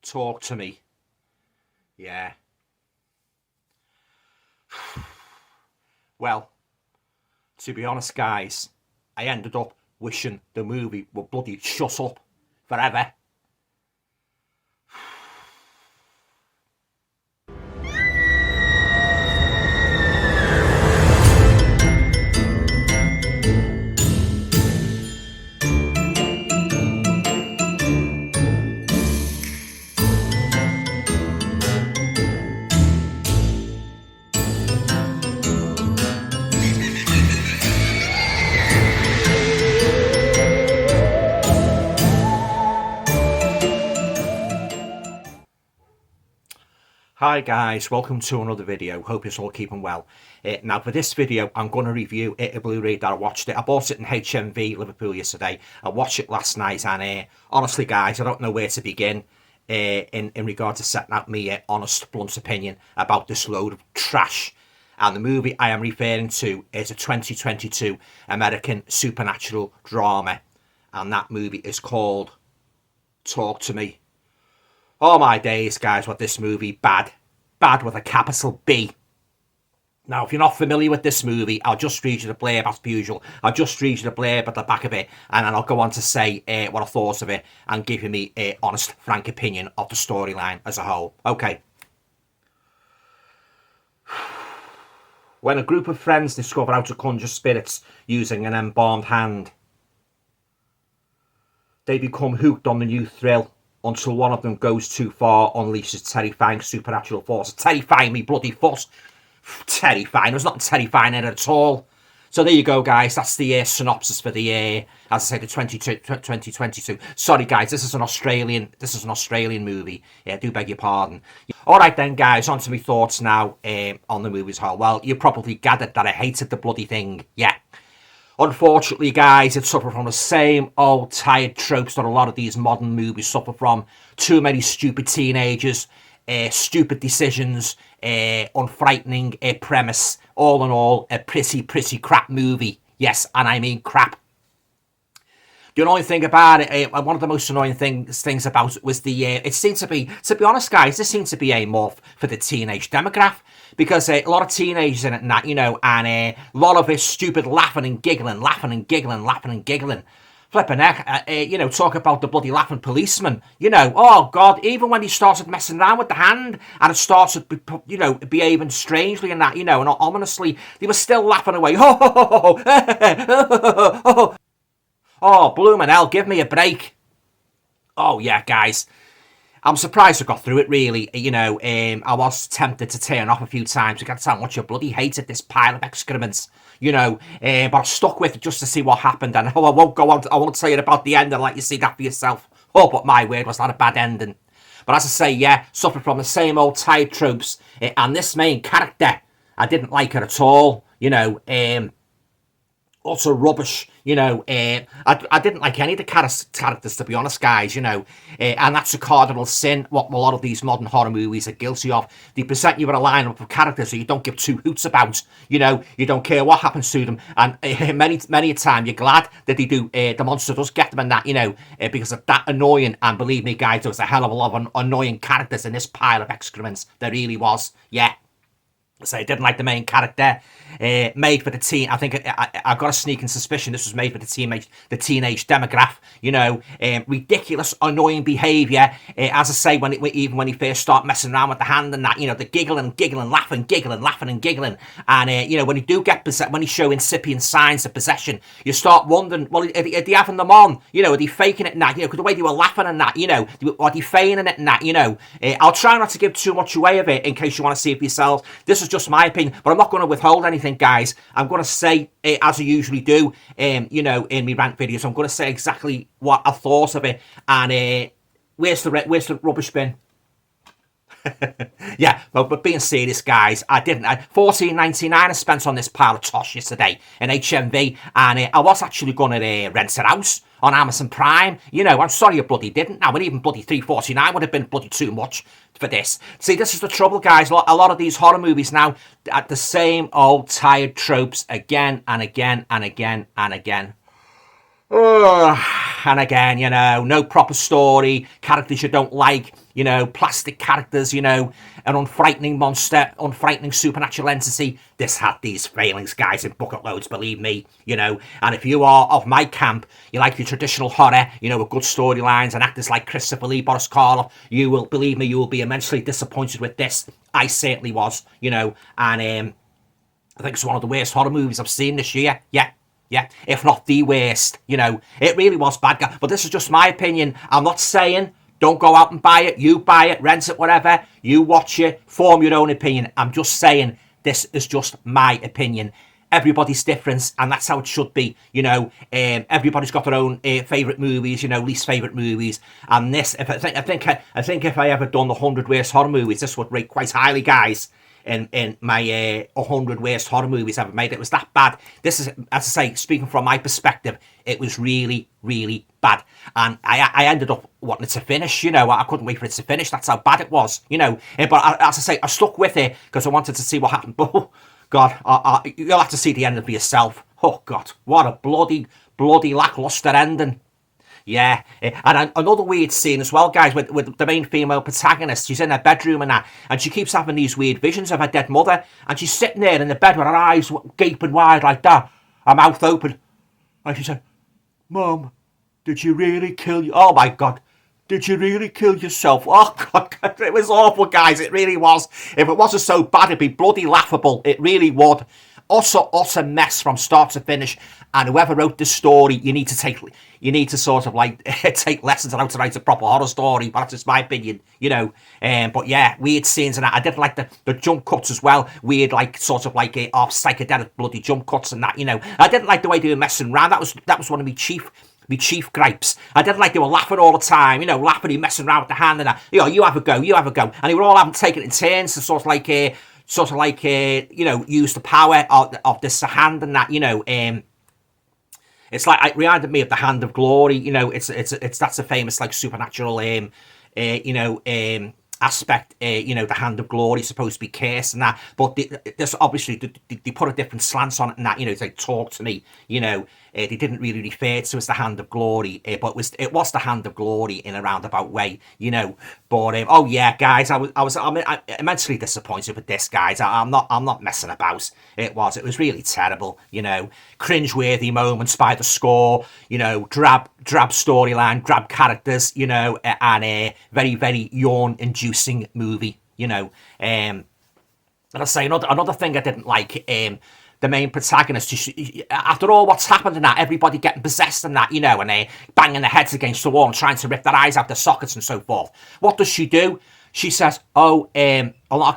Talk to me. Yeah. Well, to be honest, guys, I ended up wishing the movie would bloody shut up forever. Hi guys, welcome to another video. Hope you're all keeping well. Now for this video, I'm going to review a Blu-ray that I watched it. I bought it in HMV Liverpool yesterday. I watched it last night and honestly guys, I don't know where to begin in regard to setting out me honest, blunt opinion about this load of trash. And the movie I am referring to is a 2022 American supernatural drama. And that movie is called Talk to Me. Oh my days, guys, what this movie, bad with a capital B. Now, if you're not familiar with this movie, I'll just read you the blurb as per usual. I'll just read you the blurb at the back of it, and then I'll go on to say what I thought of it and give you me an honest, frank opinion of the storyline as a whole. Okay. When a group of friends discover how to conjure spirits using an embalmed hand, they become hooked on the new thrill, until one of them goes too far, unleashes terrifying supernatural force. Terrifying me bloody foot. Terrifying. There's nothing terrifying in it at all. So there you go, guys. That's the synopsis for the, as I say, the 2022. Sorry, guys. This is an Australian movie. Yeah, I do beg your pardon. All right, then, guys. On to my thoughts now on the movie as whole. Well, you probably gathered that I hated the bloody thing. Yeah. Unfortunately, guys, it suffered from the same old tired tropes that a lot of these modern movies suffer from. Too many stupid teenagers, stupid decisions, unfrightening premise. All in all, a pretty crap movie. Yes, and I mean crap. The annoying thing about it, one of the most annoying things about it was it seemed to be honest, guys, this seemed to be a morph for the teenage demographic. Because a lot of teenagers in it and that, you know, and a lot of it stupid laughing and giggling. Flipping heck, you know, talk about the bloody laughing policeman. You know, oh God, even when he started messing around with the hand and it started, you know, behaving strangely and that, you know, and ominously, they were still laughing away. Oh, bloomin' hell, give me a break. Oh yeah, guys. I'm surprised I got through it, really. You know, I was tempted to turn off a few times. I got to tell how much I bloody hated this pile of excrements, you know. But I stuck with it just to see what happened. And I won't go on. I won't tell you about the end and let you see that for yourself. Oh, but my word, was that a bad ending. But as I say, yeah, suffered from the same old tired tropes. And this main character, I didn't like her at all. You know, utter rubbish, you know. I didn't like any of the characters, to be honest, guys, you know. And that's a cardinal sin, what a lot of these modern horror movies are guilty of. They present you with a lineup of characters that you don't give two hoots about, you know. You don't care what happens to them. And many a time, you're glad that they do, the monster does get them and that, you know, because of that annoying. And believe me, guys, there was a hell of a lot of annoying characters in this pile of excrements. There really was, yeah. So I didn't like the main character. Made for the teen. I think I got a sneaking suspicion this was made for the teenage demographic. You know, ridiculous, annoying behaviour. As I say, even when he first start messing around with the hand and that, you know, the giggling, laughing and giggling. And you know, when you do get when he's showing incipient signs of possession, you start wondering, well, are they having them on? You know, are they faking it and that? You know, because the way they were laughing and that, you know, are they feigning it and that? You know, I'll try not to give too much away of it in case you want to see it for yourselves. This is just my opinion, but I'm not going to withhold anything, guys. I'm going to say, as I usually do, you know, in my rant videos, I'm going to say exactly what I thought of it. And where's the rubbish bin? Yeah, but being serious, guys, I didn't. $14.99 I spent on this pile of tosh yesterday in HMV, and I was actually going to rent it out on Amazon Prime. You know, I'm sorry I bloody didn't. Now, but even bloody $3.49 would have been bloody too much for this. See, this is the trouble, guys. A lot of these horror movies now at the same old tired tropes again and again and again and again. And again, no proper story, characters you don't like, plastic characters, an unfrightening monster, unfrightening supernatural entity. This had these failings, guys, in bucket loads, believe me, And if you are of my camp, you like your traditional horror, with good storylines and actors like Christopher Lee, Boris Karloff, you will, believe me, you will be immensely disappointed with this. I certainly was, and I think it's one of the worst horror movies I've seen this year. Yeah, if not the worst. It really was bad, guy. But this is just my opinion. I'm not saying don't go out and buy it. You buy it, rent it, whatever. You watch it, form your own opinion. I'm just saying this is just my opinion. Everybody's different, and that's how it should be. Everybody's got their own favourite movies, least favourite movies. And this, I think if I ever done the 100 worst horror movies, this would rate quite highly, guys. In my 100 worst horror movies ever made. It was that bad. This is, as I say, speaking from my perspective, it was really, really bad. And I ended up wanting it to finish, I couldn't wait for it to finish. That's how bad it was, But as I say, I stuck with it because I wanted to see what happened. But, oh, God, you'll have to see the ending for yourself. Oh, God, what a bloody lackluster ending. Yeah, and another weird scene as well, guys, with the main female protagonist. She's in her bedroom and that, and she keeps having these weird visions of her dead mother, and she's sitting there in the bed with her eyes gaping wide like that, her mouth open, and she said, "Mum, did you really kill you? Oh my God, did you really kill yourself?" Oh God, it was awful, guys. It really was. If it wasn't so bad, it'd be bloody laughable. It really would. Utter mess from start to finish. And whoever wrote this story, you need to sort of like take lessons on how to write a proper horror story. But that's just my opinion, But yeah, weird scenes and that. I didn't like the jump cuts as well. Weird, like sort of like off psychedelic bloody jump cuts and that. I didn't like the way they were messing around. That was one of my chief gripes. I didn't like they were laughing all the time, laughing and messing around with the hand and that. You have a go, and they were all having to take it in turns to sort of like use the power of this hand and that. It's like, it reminded me of the Hand of Glory. It's that's a famous like supernatural aspect. The Hand of Glory is supposed to be cursed and that, but this obviously they put a different slant on it and that. It's like, talk to me. They didn't really refer to it as the Hand of Glory, but it was the Hand of Glory in a roundabout way, But oh yeah, guys, I'm immensely disappointed with this, guys. I'm not messing about. It was really terrible, cringe-worthy moments by the score, drab storyline, drab characters, and a very, very yawn-inducing movie, And I say another thing I didn't like. The main protagonist, after all what's happened and that, everybody getting possessed and that, and banging their heads against the wall and trying to rip their eyes out their sockets and so forth. What does she do? She says, I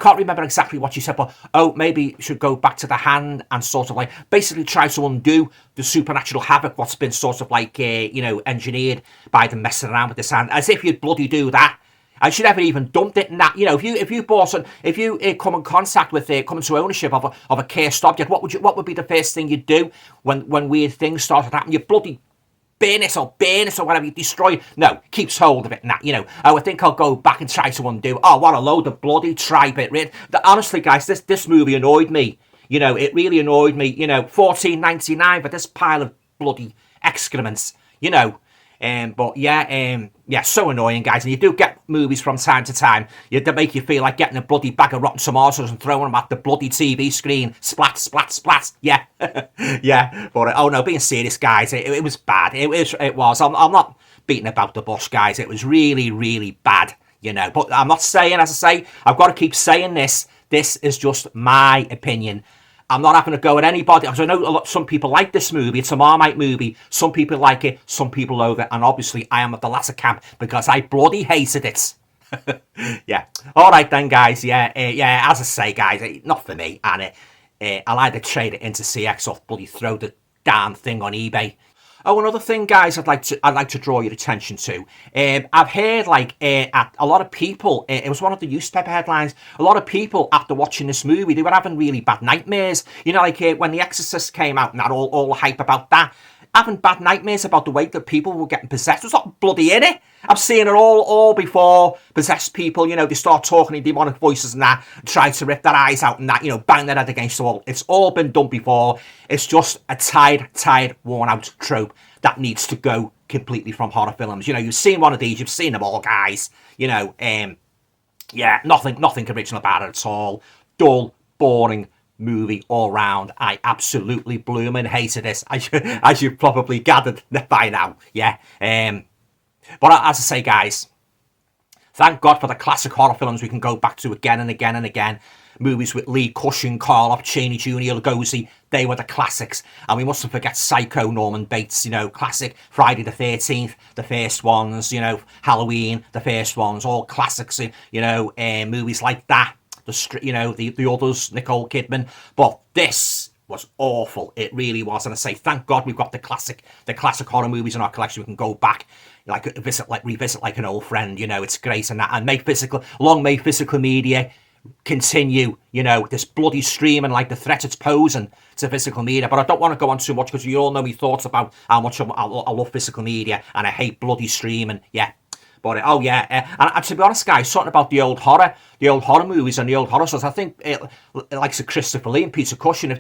can't remember exactly what she said, but, maybe we should go back to the hand and sort of like basically try to undo the supernatural havoc what's been sort of like, engineered by them messing around with this hand, as if you'd bloody do that. And she never even dumped it in that. If you come in contact with come into ownership of a cursed object, what would be the first thing you'd do when weird things started happening? You bloody burn it or whatever, you destroy it. No, keeps hold of it and that, I think I'll go back and try to undo. Oh, what a load of bloody tripe it. Honestly, guys, this movie annoyed me. It really annoyed me. $14.99 for this pile of bloody excrements. But yeah, so annoying, guys. And you do get movies from time to time that make you feel like getting a bloody bag of rotten tomatoes and throwing them at the bloody TV screen. Splat, splat, splat. Yeah, yeah. But oh no, being serious, guys, it was bad. It was. I'm not beating about the bush, guys. It was really, really bad. But I'm not saying, as I say, I've got to keep saying this. This is just my opinion. I'm not having to go at anybody, because I know some people like this movie. It's a Marmite movie. Some people like it, some people loathe it, and obviously I am at the latter camp because I bloody hated it. Yeah. All right then, guys. Yeah. As I say, guys, not for me. And I'll either trade it into CX or bloody throw the damn thing on eBay. Oh, another thing, guys, I'd like to draw your attention to. I've heard a lot of people. It was one of the newspaper headlines. A lot of people, after watching this movie, they were having really bad nightmares. When The Exorcist came out and that all the hype about that. having bad nightmares about the way that people were getting possessed. It's not bloody in it. I've seen it all before. Possessed people, you know, they start talking in demonic voices and that, try to rip their eyes out and that, you know, bang their head against the wall. It's all been done before. It's just a tired, worn out trope that needs to go completely from horror films. You know, you've seen one of these, you've seen them all, guys. You know, yeah, nothing original about it at all. Dull, boring movie all round. I absolutely blooming hated this, as you've probably gathered by now. Yeah. But as I say, guys, thank God for the classic horror films we can go back to again and again and again. Movies with Lee Cushing, Karloff, Cheney Jr., Lugosi, they were the classics. And we mustn't forget Psycho, Norman Bates, you know, classic. Friday the 13th, the first ones, you know, Halloween, the first ones, all classics, you know, movies like that. The others, Nicole Kidman. But this was awful. It really was. And I say, thank God we've got the classic horror movies in our collection. We can go back, revisit like an old friend. You know, it's great and that. And long may physical media continue, you know, this bloody stream and like the threat it's posing to physical media. But I don't want to go on too much because you all know my thoughts about how much I love physical media and I hate bloody streaming. Yeah. But and to be honest, guys, something about the old horror movies and the old horror stars. I think, like Sir Christopher Lee and Peter Cushing, if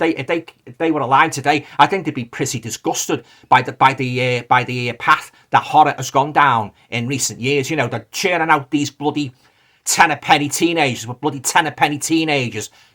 they were alive today, I think they'd be pretty disgusted by the path that horror has gone down in recent years. You know, they're churning out these bloody tenner-penny teenagers,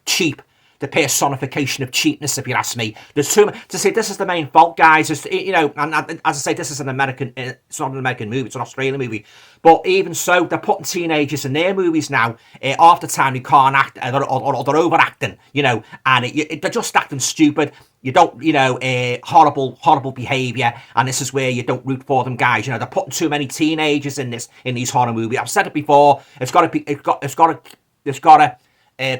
cheap. The personification of cheapness, if you ask me. There's too much to say. This is the main fault, guys. You know, and as I say, this is an American. It's not an American movie. It's an Australian movie. But even so, they're putting teenagers in their movies now. Half the time, they can't act, or they're overacting. You know, and they're just acting stupid. You don't, you know, horrible behaviour, and this is where you don't root for them, guys. You know, they're putting too many teenagers in these horror movies. I've said it before. It's got to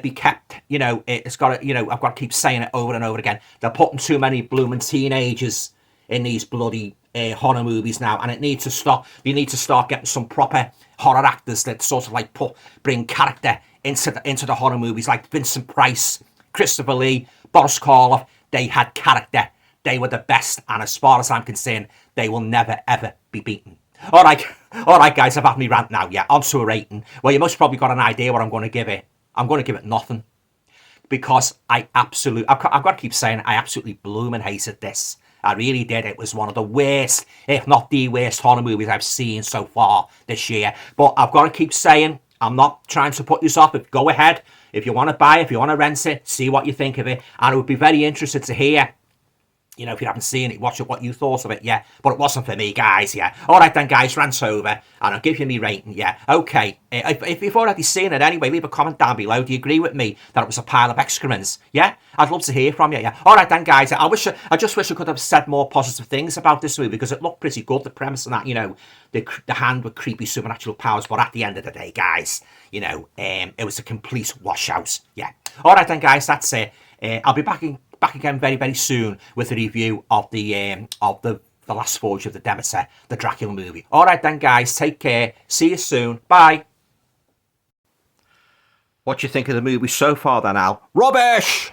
be kept, you know, it's got to, you know, I've got to keep saying it over and over again. They're putting too many blooming teenagers in these bloody horror movies now, and it needs to stop. You need to start getting some proper horror actors that sort of like bring character into the horror movies, like Vincent Price, Christopher Lee, Boris Karloff. They had character. They were the best, and as far as I'm concerned, they will never ever be beaten. All right, guys, I've had me rant now. Yeah, on to a rating. Well, you most probably got an idea what I'm going to give it. I'm going to give it nothing because I've got to keep saying I absolutely blooming hated this. I really did. It was one of the worst, if not the worst horror movies I've seen so far this year. But I've got to keep saying I'm not trying to put this off. Go ahead. If you want to buy it, if you want to rent it, see what you think of it. And I would be very interested to hear, you know, if you haven't seen it, watch it, what you thought of it, yeah. But it wasn't for me, guys, yeah. All right then, guys, rant over, and I'll give you me rating, yeah. Okay, if you've already seen it anyway, leave a comment down below. Do you agree with me that it was a pile of excrements, yeah? I'd love to hear from you, yeah. All right then, guys, I just wish I could have said more positive things about this movie because it looked pretty good, the premise and that, you know, the hand with creepy supernatural powers. But at the end of the day, guys, you know, it was a complete washout, yeah. All right then, guys, that's it. I'll be back again very, very soon with a review of the Last Forge of the Demeter, the Dracula movie. All right then, guys, take care. See you soon. Bye. What do you think of the movie so far then, Al? Rubbish!